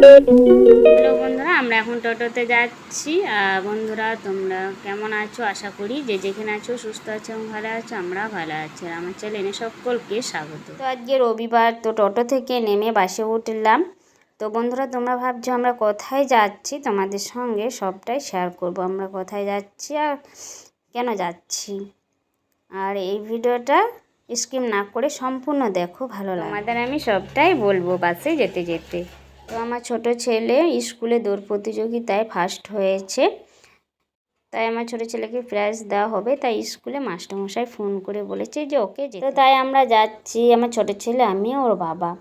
Hello বন্ধুরা, আমরা এখন টোটোতে যাচ্ছি। বন্ধুরা, তোমরা কেমন আছো? আশা করি যে যেখানে আছো সুস্থ আছো এবং ভালো আছো। আমরা ভালো আছি। আর আমার চ্যানেলে সকলকে স্বাগত। তো আজকে রবিবার, তো টোটো থেকে নেমে বাসে উঠলাম। তো বন্ধুরা, তোমরা ভাবছো আমরা কোথায় যাচ্ছি, তোমাদের সঙ্গে সবটাই শেয়ার করব। আমরা কোথায় যাচ্ছি আর কেন যাচ্ছি। আর এই ভিডিওটা স্কিপ না করে সম্পূর্ণ দেখো, ভালো লাগে। তোমাদের আমি সবটাই বলবো বাসে যেতে যেতে। তো আমার ছোট ছেলে স্কুলে দৌড় প্রতিযোগিতায় ফার্স্ট হয়েছে, তাই আমার ছোট ছেলেকে প্রাইজ দেওয়া হবে। তাই স্কুলে মাস্টারমশাই ফোন করে বলেছে যে ওকে যেতে। তো তাই আমরা যাচ্ছি, আমার ছোট ছেলে, আমি, ওর বাবা।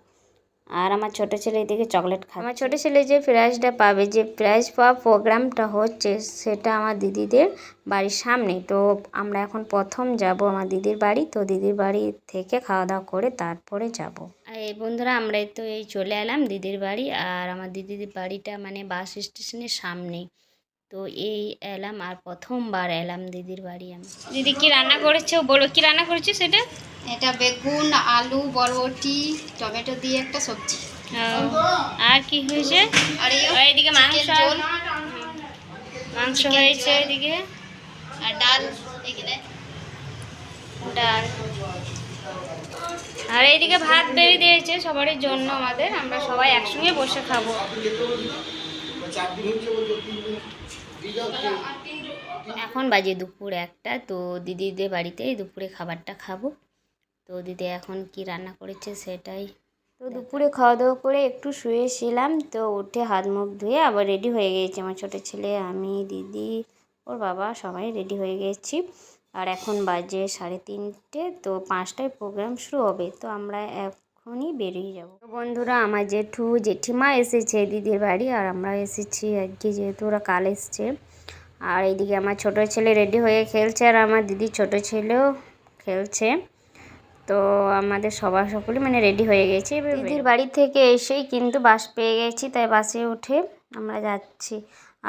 আর আমার ছোট ছেলে এদিকে চকলেট খায়। আমার ছোট ছেলে যে প্রাইজটা পাবে, যে প্রাইজ পাওয়া প্রোগ্রামটা হচ্ছে, সেটা আমার দিদিদের বাড়ির সামনে। তো আমরা এখন প্রথম যাব আমার দিদির বাড়ি। তো দিদির বাড়ি থেকে খাওয়া দাওয়া করে তারপরে যাব। আর এই বন্ধুরা, আমরা তো এই চলে এলাম দিদির বাড়ি। আর আমার দিদির বাড়িটা মানে বাস স্টেশনের সামনে। তো এই এলাম, আর প্রথমবার এলাম দিদির বাড়ি আমি। দিদি কি রান্না করেছো বলো, কি রান্না করেছো সেটা? এটা বেগুন, আলু, বরবটি, টমেটো দিয়ে একটা সবজি। আর কি হয়েছে? আর এইদিকে মাংস মাংস হয়েছে, এদিকে আর ডাল, এখানে ডাল। আর এইদিকে ভাত বেড়ে দিয়েছে সবারই জন্য আমাদের। আমরা সবাই একসঙ্গে বসে খাবো। এখন বাজে দুপুর 1টা। তো দিদিদের বাড়িতে দুপুরে খাবারটা খাবো। তো দিদি এখন কি রান্না করেছে সেটাই। তো দুপুরে খাওয়া দাওয়া করে একটু শুয়েছিলাম। তো উঠে হাত মুখ ধুয়ে আবার রেডি হয়ে গিয়েছি। আমার ছোটো ছেলে, আমি, দিদি, ওর বাবা সবাই রেডি হয়ে গেছি। আর এখন বাজে 3:30। তো 5টায় প্রোগ্রাম শুরু হবে। তো আমরা এখনই বেরিয়ে যাব। তো বন্ধুরা, আমার জেঠু জেঠিমা এসেছে দিদির বাড়ি, আর আমরা এসেছি আজকে, যেহেতু ওরা কাল এসছে। আর এইদিকে আমার ছোটো ছেলে রেডি হয়ে খেলছে, আর আমার দিদির ছোটো ছেলেও খেলছে। তো আমাদের সকলে মানে রেডি হয়ে গেছি। দিদির বাড়ি থেকে এসেই কিন্তু বাস পেয়ে গেছি, তাই বাসে উঠে আমরা যাচ্ছি।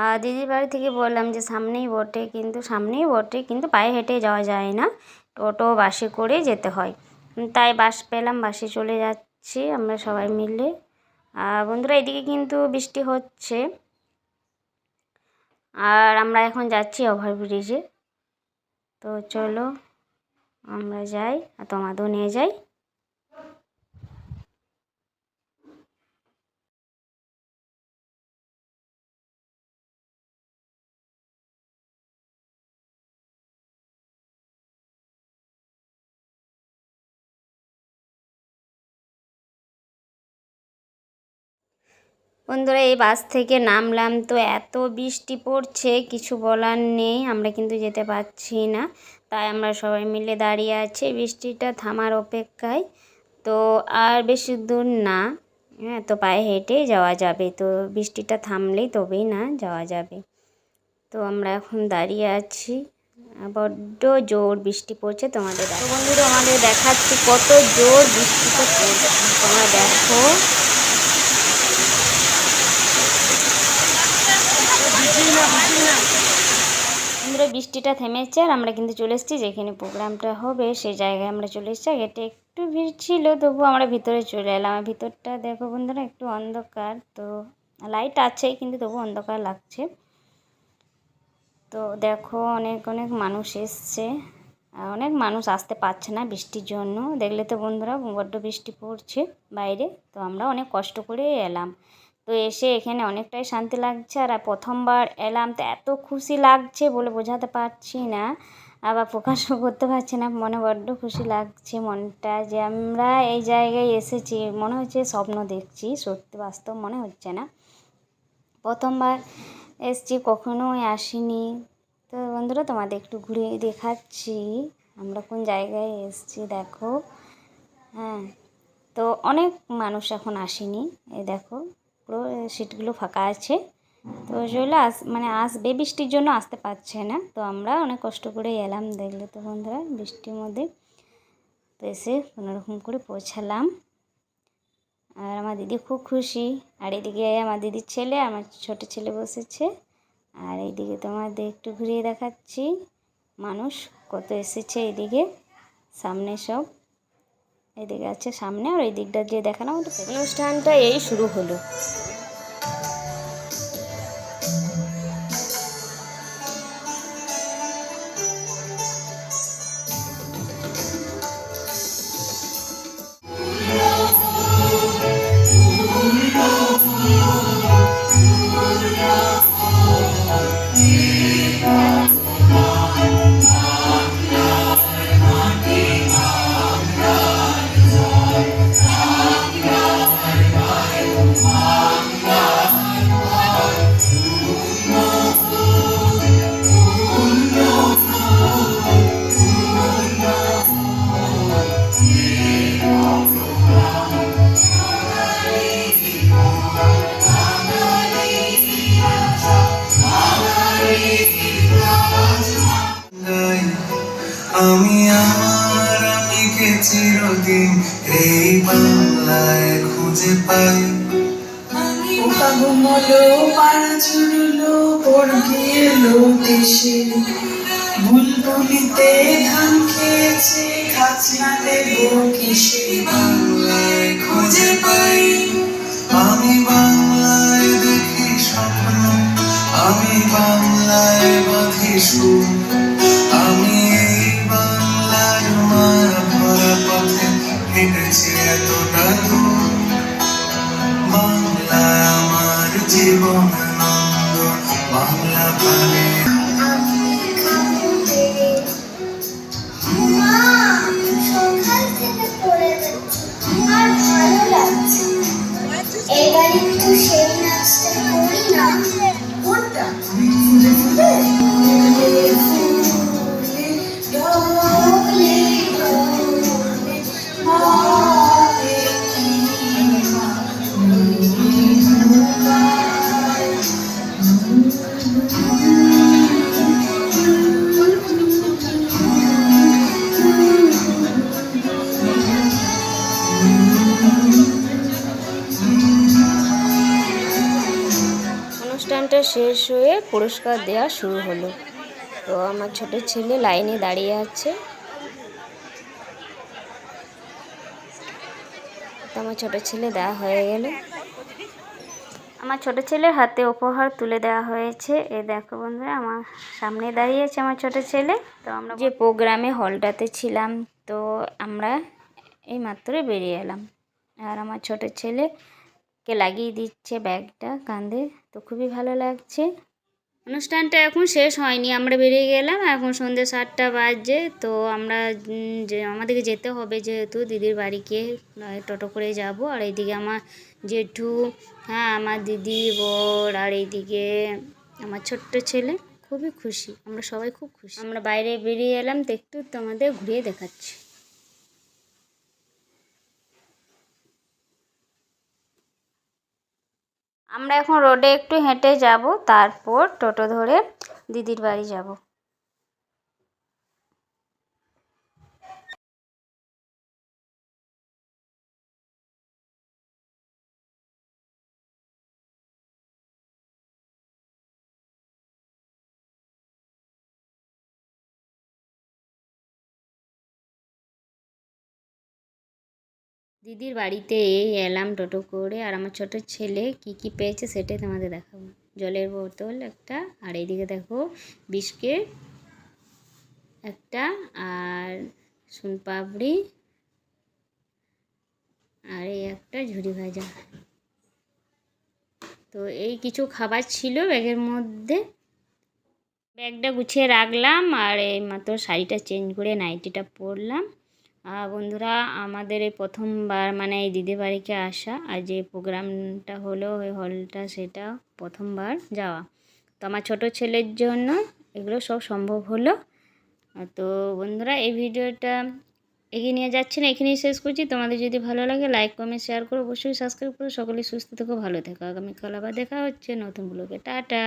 আর দিদির বাড়ি থেকে বললাম যে সামনেই বটে, কিন্তু পায়ে হেঁটে যাওয়া যায় না, টোটো বাসে করে যেতে হয়। তাই বাস পেলাম, বাসে চলে যাচ্ছি আমরা সবাই মিলে। আর বন্ধুরা, এদিকে কিন্তু বৃষ্টি হচ্ছে। আর আমরা এখন যাচ্ছি ওভারব্রিজে। তো চলো আমরা যাই, আর তোমাদেরও নিয়ে যাই। বন্ধুরা, এই বাস থেকে নামলাম, তো এত বৃষ্টি পড়ছে কিছু বলার নেই, আমরা কিন্তু যেতে পারছি না। তাই আমরা সবাই মিলে দাঁড়িয়ে আছি বৃষ্টিটা থামার অপেক্ষায়। তো আর বেশি দূর না, হ্যাঁ, তো পায়ে হেঁটে যাওয়া যাবে। তো বৃষ্টিটা থামলেই তবেই না যাওয়া যাবে। তো আমরা এখন দাঁড়িয়ে আছি। বড্ড জোর বৃষ্টি পড়ছে। তোমাদের তো বন্ধুরা, আমাদের দেখাচ্ছি কত জোর বৃষ্টিটা পড়ছে, তোমরা দেখো। বন্ধুরা, বৃষ্টিটা থেমেছে, আর আমরা কিন্তু চলে এসেছি যেখানে প্রোগ্রামটা হবে সেই জায়গায় আমরা চলে এসেছি। গেটে একটু ভিড় ছিল, তবু আমরা ভিতরে চলে এলাম। আর ভিতরটা দেখো বন্ধুরা, একটু অন্ধকার। তো লাইট আছে কিন্তু তবু অন্ধকার লাগছে। তো দেখো, অনেক অনেক মানুষ এসছে, আর অনেক মানুষ আসতে পারছে না বৃষ্টির জন্য। দেখলে তো বন্ধুরা, বড্ড বৃষ্টি পড়ছে বাইরে। তো আমরা অনেক কষ্ট করে এলাম। তো এসে এখানে অনেকটাই শান্তি লাগছে। আর প্রথমবার এলাম, তো এত খুশি লাগছে বলে বোঝাতে পারছি না, আবার প্রকাশও করতে পারছি না। মনে বড্ড খুশি লাগছে মনটা, যে আমরা এই জায়গায় এসেছি। মনে হচ্ছে স্বপ্ন দেখছি, সত্যি বাস্তব মনে হচ্ছে না। প্রথমবার এসছি, কখনোই আসিনি। তো বন্ধুরা, তোমাদের একটু ঘুরে দেখাচ্ছি আমরা কোন জায়গায় এসেছি, দেখো। হ্যাঁ, তো অনেক মানুষ এখন আসেনি, এই দেখো পুরো সিটগুলো ফাঁকা আছে। তো চলে মানে আসবে, বৃষ্টির জন্য আসতে পারছে না। তো আমরা অনেক কষ্ট করে এলাম, দেখলে তো বন্ধুরা, বৃষ্টির মধ্যে। তো এসে কোনোরকম করে পৌঁছালাম। আর আমার দিদি খুব খুশি। আর এদিকে আমার দিদির ছেলে, আমার ছোট ছেলে বসেছে। আর এইদিকে তোমাদের একটু ঘুরিয়ে দেখাচ্ছি মানুষ কত এসেছে এদিকে। সামনে সব এদিকে আছে সামনে, আর ওই দিকটা যে দেখালাম, অনুষ্ঠানটা এই শুরু হলো। খুঁজে পাই। পোকা ঘুমলো, পাড়া চুরলো, পড়কি এলো দেশে, বুলবুলিতে ধান খেয়েছে, খাজনা দেবো কিসে। বাংলায় খুঁজে পাই, আমি বাংলায় দেখি স্বপ্ন, আমি বাংলায় বাঁধি সুর, আমি এই বাংলার মার ভরা পথে হেঁটেছি এতটা দূর। বাংলা আমার জীবন আনন্দ, বাংলা প্রাণে। সকাল থেকে পড়ে যাচ্ছি আর ভালো লাগছে। এবার একটু সেই নাচটা করি না। কোনটা? ফুলে ফুলে ডলে ডলে হবে কি অনুষ্ঠানটা শেষ হয়ে পুরস্কার দেওয়া শুরু হলো। তো আমার ছোট ছেলে লাইনে দাঁড়িয়ে আছে। তো আমার ছোট ছেলে দেওয়া হয়ে গেল। আমার ছোট ছেলের হাতে উপহার তুলে দেওয়া হয়েছে। এই দেখো বন্ধুরা, আমার সামনে দাঁড়িয়ে আছে আমার ছোট ছেলে। তো আমরা যে প্রোগ্রামে হলটাতে ছিলাম, তো আমরা এই মাত্র বেরিয়ে এলাম। আর আমার ছোট ছেলেকে লাগিয়ে দিচ্ছে ব্যাগটা কাঁধে। তো খুবই ভালো লাগছে। অনুষ্ঠানটা এখন শেষ হয়নি, আমরা বেরিয়ে গেলাম। এখন সন্ধ্যে 7টা বাজে। তো আমরা আমাদেরকে যেতে হবে, যেহেতু দিদির বাড়িকে টোটো করে যাব। আর এইদিকে আমার জেঠু, হ্যাঁ আমার দিদি বর, আর এইদিকে আমার ছোট্ট ছেলে খুবই খুশি। আমরা সবাই খুব খুশি। আমরা বাইরে বেরিয়ে এলাম, তো একটু তোমাদের ঘুরিয়ে দেখাচ্ছি। আমরা এখন রোডে একটু হেঁটে যাব, তারপর টোটো ধরে দিদির বাড়ি যাব। দিদির বাড়িতে এলাম টোটো করে। আর আমার ছোট ছেলে কি কি পেয়েছে সেটাই তোমাদের দেখাবো। জলের বোতল একটা, আর এইদিকে দেখো বিস্কিট একটা, আর সোনপাপড়ি, আর এই একটা ঝুরি ভাজা। তো এই কিছু খাবার ছিল ব্যাগের মধ্যে। ব্যাগটা গুছিয়ে রাখলাম, আর এই মাত্র শাড়িটা চেঞ্জ করে নাইটিটা পরলাম। বন্ধুরা, আমাদের এই প্রথমবার মানে এই দিদির বাড়িতে আসা, আর যে প্রোগ্রামটা হলো ওই হলটা, সেটা প্রথমবার যাওয়া। তো আমার ছোট ছেলের জন্য এগুলো সব সম্ভব হলো। তো বন্ধুরা, এই ভিডিওটা এগিয়ে নিয়ে যাচ্ছে না, এখানেই শেষ করছি। তোমাদের যদি ভালো লাগে লাইক কমেন্ট শেয়ার করো, অবশ্যই সাবস্ক্রাইব করো। সকলেই সুস্থ থেকো, ভালো থেকো। আগামীকাল আবার দেখা হচ্ছে নতুন ব্লগে। টাটা।